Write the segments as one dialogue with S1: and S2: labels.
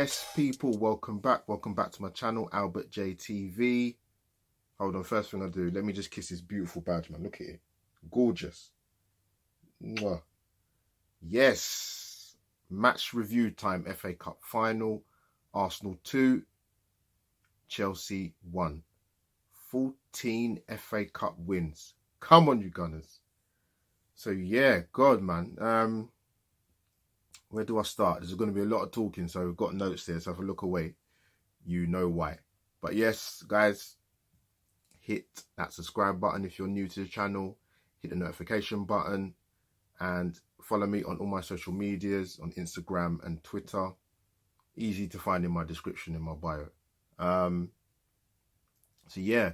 S1: Yes, people, welcome back. Welcome back to my channel, Albert JTV. Hold on, first thing I do, let me just kiss this beautiful badge, man. Look at it. Gorgeous. Mwah. Yes. Match review time, FA Cup final. Arsenal 2, Chelsea 1. 14 FA Cup wins. Come on, you Gunners. So, yeah, God, man. Where do I start? There's going to be a lot of talking, so I've got notes there. So if I look away, you know why. But yes, guys, hit that subscribe button if you're new to the channel. Hit the notification button and follow me on all my social medias, on Instagram and Twitter. Easy to find in my description in my bio. So yeah,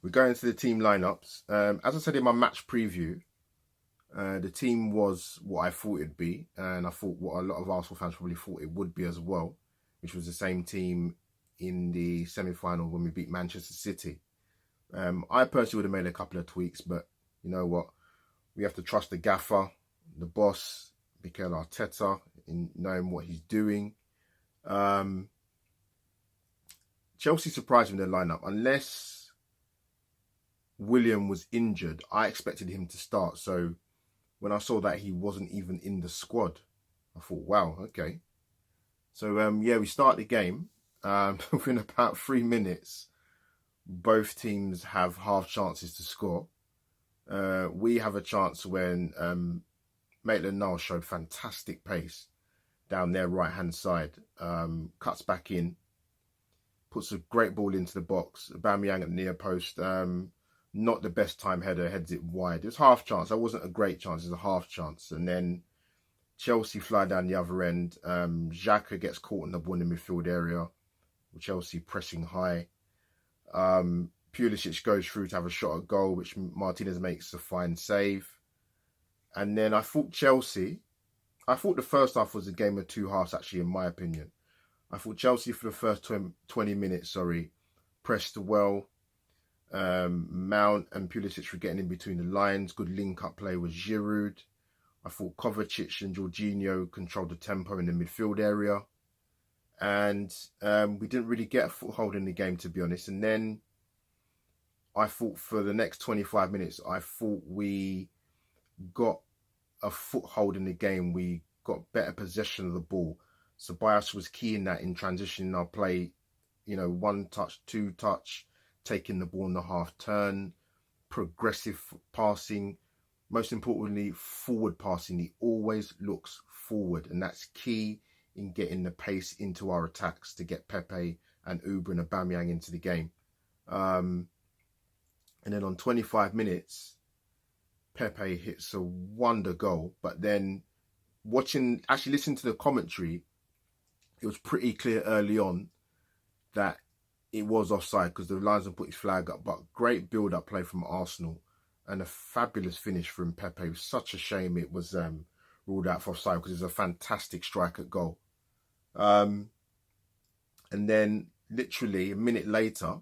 S1: we're going to the team lineups. As I said in my match preview, the team was what I thought it'd be, and I thought what a lot of Arsenal fans probably thought it would be as well, which was the same team in the semi-final when we beat Manchester City. I personally would have made a couple of tweaks, but you know what? We have to trust the gaffer, the boss, Mikel Arteta, in knowing what he's doing. Chelsea surprised me in their lineup. Unless William was injured, I expected him to start. So when I saw that he wasn't even in the squad, I thought, wow, okay. So, yeah, we start the game. Within about 3 minutes, both teams have half chances to score. We have a chance when Maitland-Niles showed fantastic pace down their right-hand side. Cuts back in, puts a great ball into the box. Aubameyang at near post. Not the best time header, heads it wide. It was half chance. That wasn't a great chance. It was a half chance. And then Chelsea fly down the other end. Xhaka gets caught in the ball in the midfield area. With Chelsea pressing high. Pulisic goes through to have a shot at goal, which Martinez makes a fine save. And then I thought the first half was a game of two halves, actually, in my opinion. I thought Chelsea for the first 20 minutes, pressed well. Mount and Pulisic were getting in between the lines. Good link-up play with Giroud. I thought Kovacic and Jorginho controlled the tempo in the midfield area. And we didn't really get a foothold in the game, to be honest. And then I thought for the next 25 minutes, I thought we got a foothold in the game. We got better possession of the ball. Ceballos was key in that, in transitioning our play. You know, 1 touch, 2 touch. Taking the ball in the half turn, progressive passing, most importantly, forward passing. He always looks forward, and that's key in getting the pace into our attacks to get Pepe and Uber and Aubameyang into the game. And then on 25 minutes, Pepe hits a wonder goal, but then actually listening to the commentary, it was pretty clear early on that it was offside because the linesman put his flag up. But great build-up play from Arsenal and a fabulous finish from Pepe. It was such a shame it was ruled out for offside because it's a fantastic strike at goal. And then literally a minute later,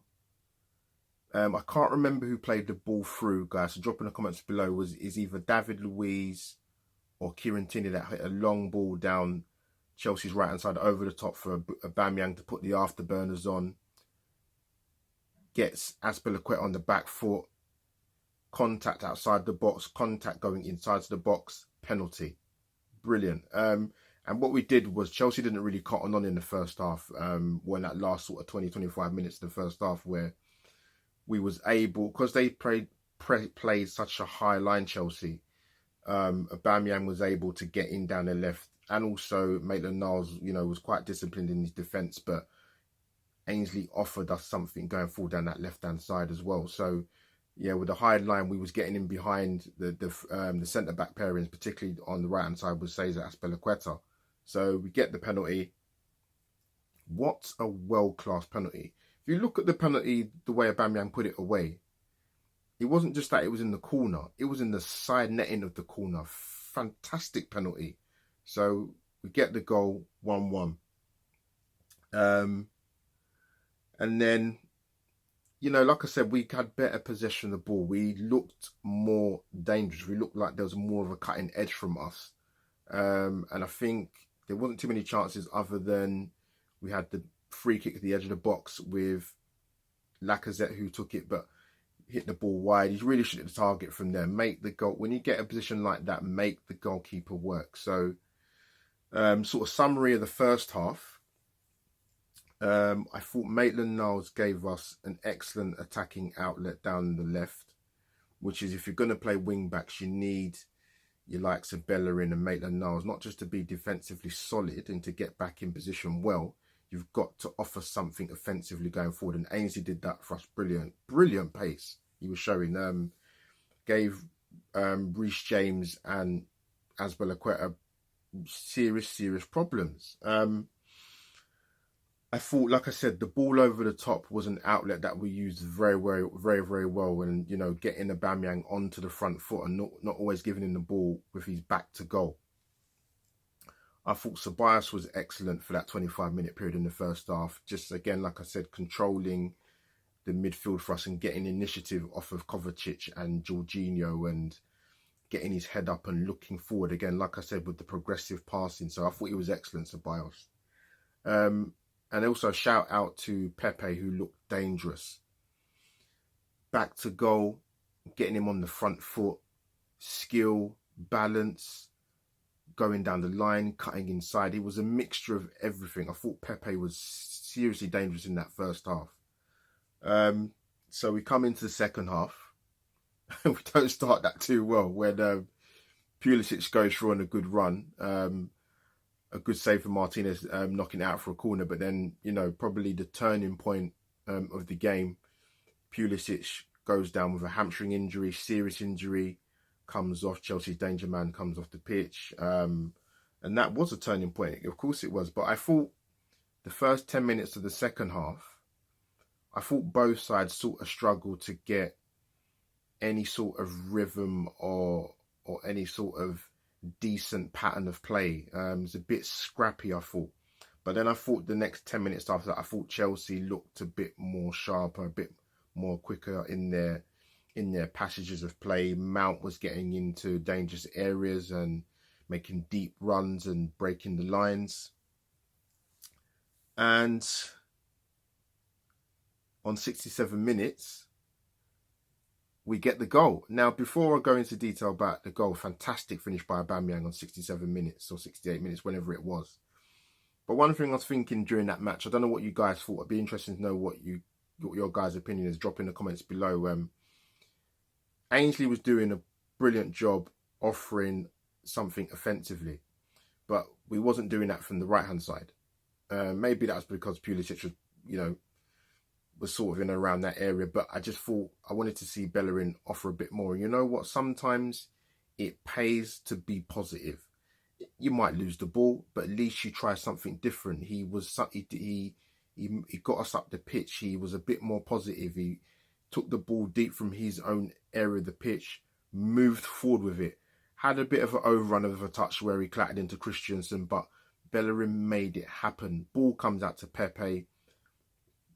S1: I can't remember who played the ball through, guys. So drop in the comments below. Is either David Luiz or Kieran Tierney that hit a long ball down Chelsea's right-hand side over the top for Aubameyang to put the afterburners on. Gets Azpilicueta on the back foot, contact outside the box, contact going inside the box, penalty. Brilliant. And what we did was Chelsea didn't really cotton on in the first half, when that last sort of 20-25 minutes of the first half, where we was able, because they played such a high line, Chelsea, Aubameyang was able to get in down the left, and also Maitland-Niles, you know, was quite disciplined in his defence, but Ainsley offered us something going forward down that left-hand side as well. So, yeah, with the high line, we was getting in behind the centre-back pairings, particularly on the right-hand side with Cesar Azpilicueta. So we get the penalty. What a world-class penalty. If you look at the penalty, the way Aubameyang put it away, it wasn't just that it was in the corner. It was in the side netting of the corner. Fantastic penalty. So we get the goal, 1-1. And then, you know, like I said, we had better possession of the ball. We looked more dangerous. We looked like there was more of a cutting edge from us. And I think there wasn't too many chances other than We had the free kick at the edge of the box with Lacazette, who took it but hit the ball wide. He really should hit the target from there. Make the goal. When you get a position like that, make the goalkeeper work. So, sort of summary of the first half. I thought Maitland-Niles gave us an excellent attacking outlet down the left, which is if you're going to play wing backs, you need your likes of Bellerin and Maitland-Niles, not just to be defensively solid and to get back in position well. You've got to offer something offensively going forward, and Ainsley did that for us. Brilliant pace he was showing. Gave Reece James and Azpilicueta serious problems. I thought, like I said, the ball over the top was an outlet that we used very well. And, you know, getting Aubameyang onto the front foot and not always giving him the ball with his back to goal. I thought Ceballos was excellent for that 25-minute period in the first half. Just, again, like I said, controlling the midfield for us and getting initiative off of Kovacic and Jorginho and getting his head up and looking forward. Again, like I said, with the progressive passing. So I thought he was excellent, Ceballos. And also shout out to Pepe, who looked dangerous. Back to goal, getting him on the front foot, skill, balance, going down the line, cutting inside. It was a mixture of everything. I thought Pepe was seriously dangerous in that first half. So we come into the second half. We don't start that too well when Pulisic goes through on a good run. A good save for Martinez, knocking it out for a corner. But then, you know, probably the turning point of the game, Pulisic goes down with a hamstring injury, serious injury, comes off. Chelsea's danger man comes off the pitch. And that was a turning point. Of course it was. But I thought the first 10 minutes of the second half, I thought both sides sort of struggled to get any sort of rhythm or any sort of decent pattern of play. It was a bit scrappy, I thought. But then I thought the next 10 minutes after that, I thought Chelsea looked a bit more sharper, a bit more quicker in their passages of play. Mount was getting into dangerous areas and making deep runs and breaking the lines. And on 67 minutes, we get the goal. Now, before I go into detail about the goal, fantastic finish by Aubameyang on 67 minutes or 68 minutes, whenever it was. But one thing I was thinking during that match, I don't know what you guys thought. I'd be interested to know what your guys' opinion is. Drop in the comments below. Ainsley was doing a brilliant job offering something offensively, but we wasn't doing that from the right-hand side. Maybe that's because Pulisic was, you know, was sort of in and around that area, but I just thought I wanted to see Bellerin offer a bit more. And you know what? Sometimes it pays to be positive. You might lose the ball, but at least you try something different. He got us up the pitch. He was a bit more positive. He took the ball deep from his own area of the pitch, moved forward with it, had a bit of an overrun of a touch where he clattered into Christensen, but Bellerin made it happen. Ball comes out to Pepe.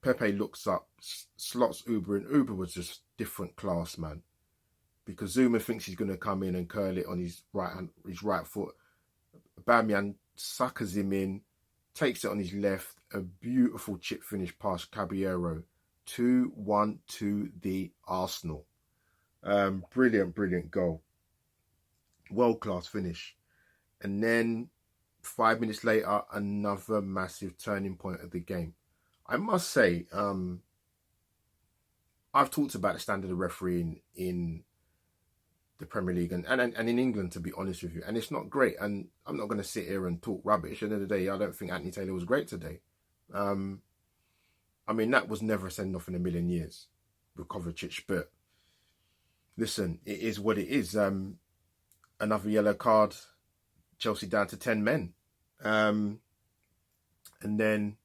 S1: Pepe looks up, slots Uber, and Uber was just different class, man. Because Zuma thinks he's going to come in and curl it on his right foot. Aubameyang suckers him in, takes it on his left. A beautiful chip finish past Caballero. 2-1 to the Arsenal. Brilliant goal. World-class finish. And then 5 minutes later, another massive turning point of the game. I must say, I've talked about the standard of refereeing in the Premier League and in England, to be honest with you, and it's not great. And I'm not going to sit here and talk rubbish. At the end of the day, I don't think Anthony Taylor was great today. I mean, that was never a send-off in a million years with Kovacic, but listen, it is what it is. Another yellow card, Chelsea down to 10 men. And then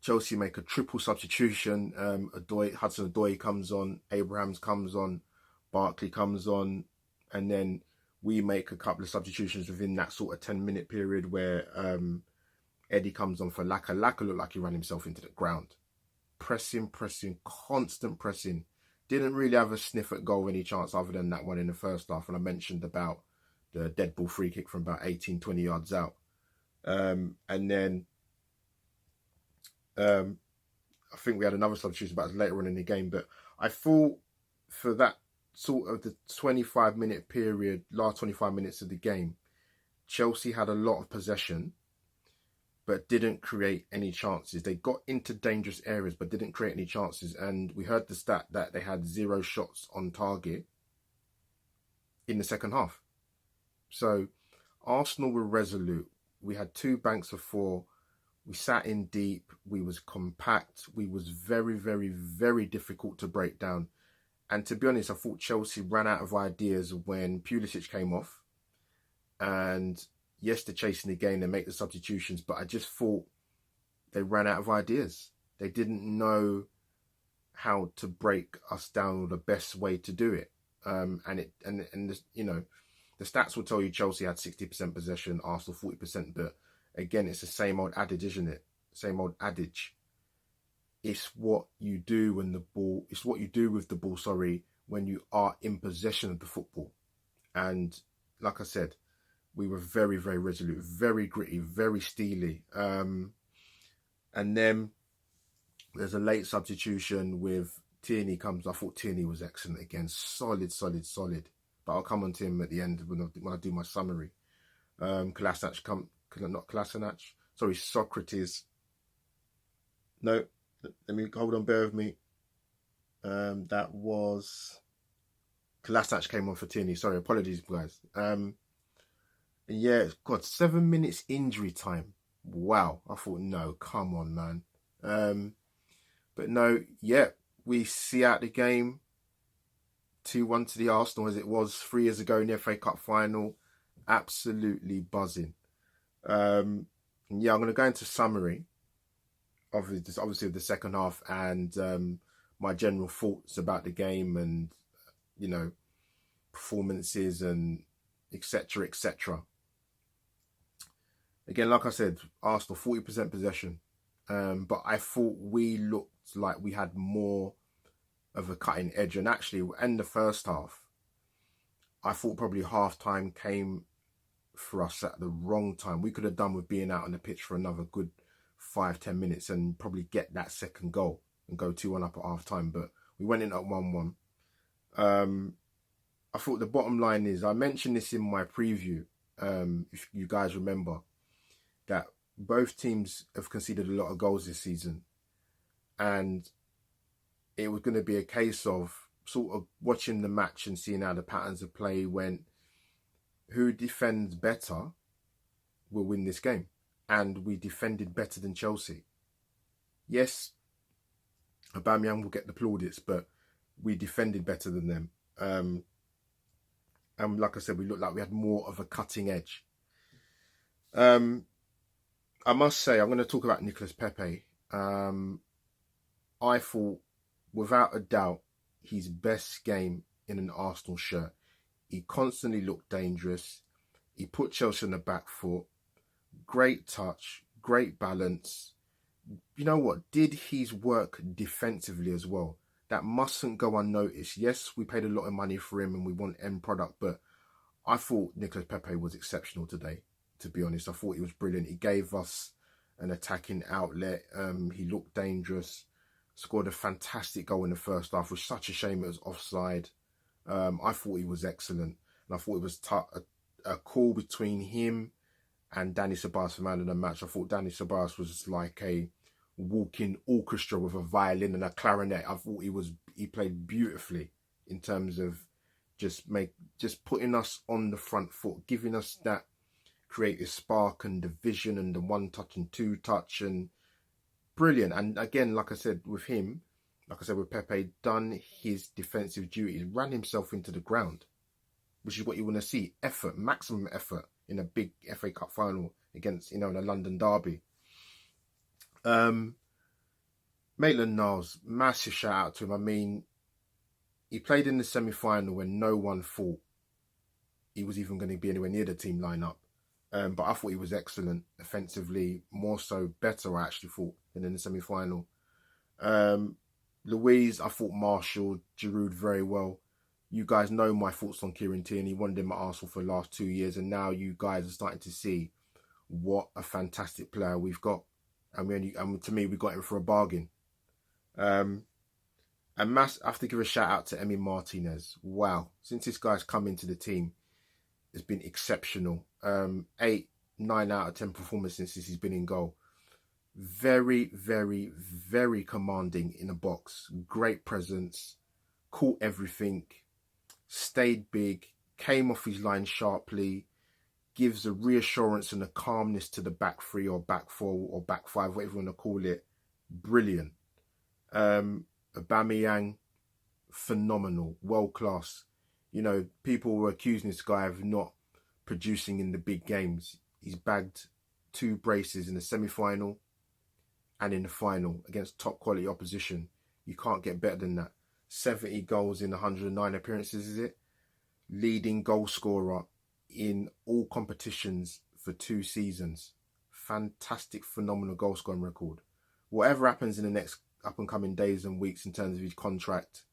S1: Chelsea make a triple substitution. Hudson-Odoi comes on, Abrahams comes on, Barkley comes on, and then we make a couple of substitutions within that sort of 10-minute period where Eddie comes on for Laka. Laka looked like he ran himself into the ground. Pressing, constant pressing. Didn't really have a sniff at goal any chance other than that one in the first half. And I mentioned about the dead ball free kick from about 18, 20 yards out. And then I think we had another substitution about later on in the game, but I thought for that sort of the 25-minute period, last 25 minutes of the game, Chelsea had a lot of possession, but didn't create any chances. They got into dangerous areas, but didn't create any chances. And we heard the stat that they had 0 shots on target in the second half. So Arsenal were resolute. We had 2 banks of 4. We sat in deep. We was compact. We was very, very, very difficult to break down. And to be honest, I thought Chelsea ran out of ideas when Pulisic came off. And yes, they're chasing the game, they make the substitutions, but I just thought they ran out of ideas. They didn't know how to break us down or the best way to do it. The stats will tell you Chelsea had 60% possession, Arsenal 40%, but again, it's the same old adage, isn't it? Same old adage. It's what you do when the ball. It's what you do with the ball. When you are in possession of the football. And like I said, we were very, very resolute, very gritty, very steely. And then there's a late substitution with Tierney comes. I thought Tierney was excellent again, solid. But I'll come on to him at the end when I do my summary. Socrates. No, let me hold on, bear with me. That was Kolasinac came on for Tierney. Sorry, apologies, guys. Yeah, God, 7 minutes injury time. Wow. I thought, no, come on, man. But no, yeah, we see out the game. 2-1 to the Arsenal as it was 3 years ago in the FA Cup final. Absolutely buzzing. Yeah, I'm going to go into summary of obviously of the second half and my general thoughts about the game and, performances and etc. Again, like I said, Arsenal 40% possession, but I thought we looked like we had more of a cutting edge. And actually, in the first half, I thought probably half-time came for us at the wrong time. We could have done with being out on the pitch for another good 5-10 minutes and probably get that second goal and go 2-1 up at half-time. But we went in at 1-1. I thought the bottom line is, I mentioned this in my preview, if you guys remember, that both teams have conceded a lot of goals this season. And it was going to be a case of sort of watching the match and seeing how the patterns of play went. Who defends better will win this game. And we defended better than Chelsea. Yes, Aubameyang will get the plaudits, but we defended better than them. And like I said, we looked like we had more of a cutting edge. I must say, I'm going to talk about Nicolas Pepe. I thought, without a doubt, his best game in an Arsenal shirt. He constantly looked dangerous. He put Chelsea on the back foot. Great touch, great balance. You know what? Did his work defensively as well. That mustn't go unnoticed. Yes, we paid a lot of money for him and we want end product, but I thought Nicolas Pepe was exceptional today, to be honest. I thought he was brilliant. He gave us an attacking outlet. He looked dangerous. Scored a fantastic goal in the first half. It was such a shame it was offside. I thought he was excellent. And I thought it was a call between him and Dani Ceballos for man of the match. I thought Dani Ceballos was like a walking orchestra with a violin and a clarinet. I thought he played beautifully in terms of just putting us on the front foot, giving us that creative spark and the vision and the one touch and two touch, and brilliant. And again, like I said with him, like I said with Pepe, done his defensive duties, ran himself into the ground, which is what you want to see. Effort, maximum effort in a big FA Cup final against, in a London derby. Maitland-Niles, massive shout out to him. I mean, he played in the semi-final when no one thought he was even going to be anywhere near the team lineup. But I thought he was excellent offensively, more so better, I actually thought, than in the semi-final. Louise, I thought marshalled Giroud very well. You guys know my thoughts on Kieran Tierney. Wanted him at Arsenal for the last 2 years, and now you guys are starting to see what a fantastic player we've got. and to me, we got him for a bargain. And I have to give a shout out to Emi Martinez. Wow, since this guy's come into the team, it's been exceptional. 8, 9 out of 10 performances since he's been in goal. Very, very, very commanding in the box. Great presence. Caught everything. Stayed big. Came off his line sharply. Gives a reassurance and a calmness to the back three or back four or back five, whatever you want to call it. Brilliant. Aubameyang, phenomenal. World class. You know, people were accusing this guy of not producing in the big games. He's bagged 2 braces in the semi-final and in the final against top quality opposition. You can't get better than that. 70 goals in 109 appearances, is it? Leading goal scorer in all competitions for 2 seasons. Fantastic, phenomenal goal scoring record. Whatever happens in the next up and coming days and weeks in terms of his contract,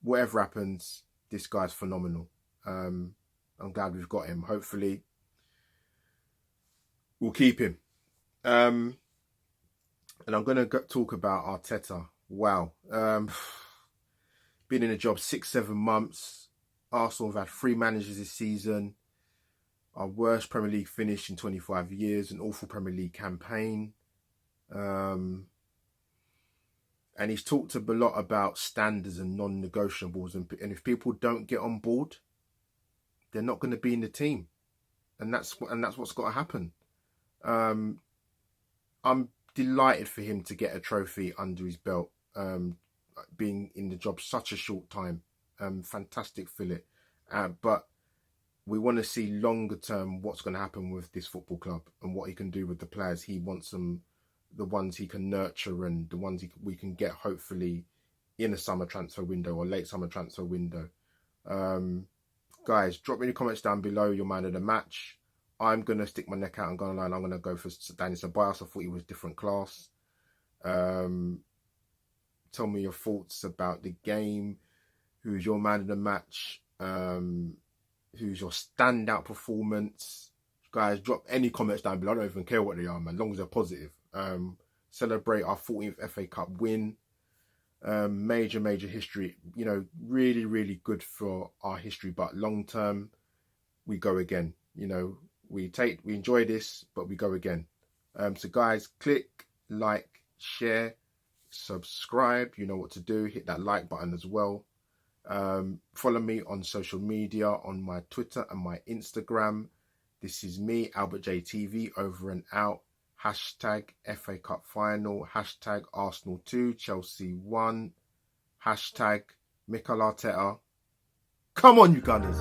S1: whatever happens, this guy's phenomenal. I'm glad we've got him. Hopefully, we'll keep him. And I'm going to talk about Arteta. Wow. Been in the job 6-7 months. Arsenal have had 3 managers this season. Our worst Premier League finish in 25 years. An awful Premier League campaign. And he's talked a lot about standards and non-negotiables. And if people don't get on board, they're not going to be in the team. And that's what's got to happen. I'm delighted for him to get a trophy under his belt, being in the job such a short time. Fantastic fillet. But we want to see longer term what's going to happen with this football club and what he can do with the players. He wants them, the ones he can nurture and the ones we can get hopefully in a summer transfer window or late summer transfer window. Guys, drop me in the comments down below your man of the match. I'm going to stick my neck out and go online. I'm going to go for Danny Ceballos. I thought he was different class. Tell me your thoughts about the game. Who's your man of the match? Who's your standout performance? Guys, drop any comments down below. I don't even care what they are, man, as long as they're positive. Celebrate our 14th FA Cup win. Major history. You know, really, really good for our history. But long term, we go again. You know, we enjoy this, but we go again. So guys, click, like, share, subscribe. You know what to do. Hit that like button as well. Follow me on social media, on my Twitter and my Instagram. This is me, Albert J TV, over and out. Hashtag FA Cup final. Hashtag Arsenal 2, Chelsea 1. Hashtag Mikel Arteta. Come on, you Gunners.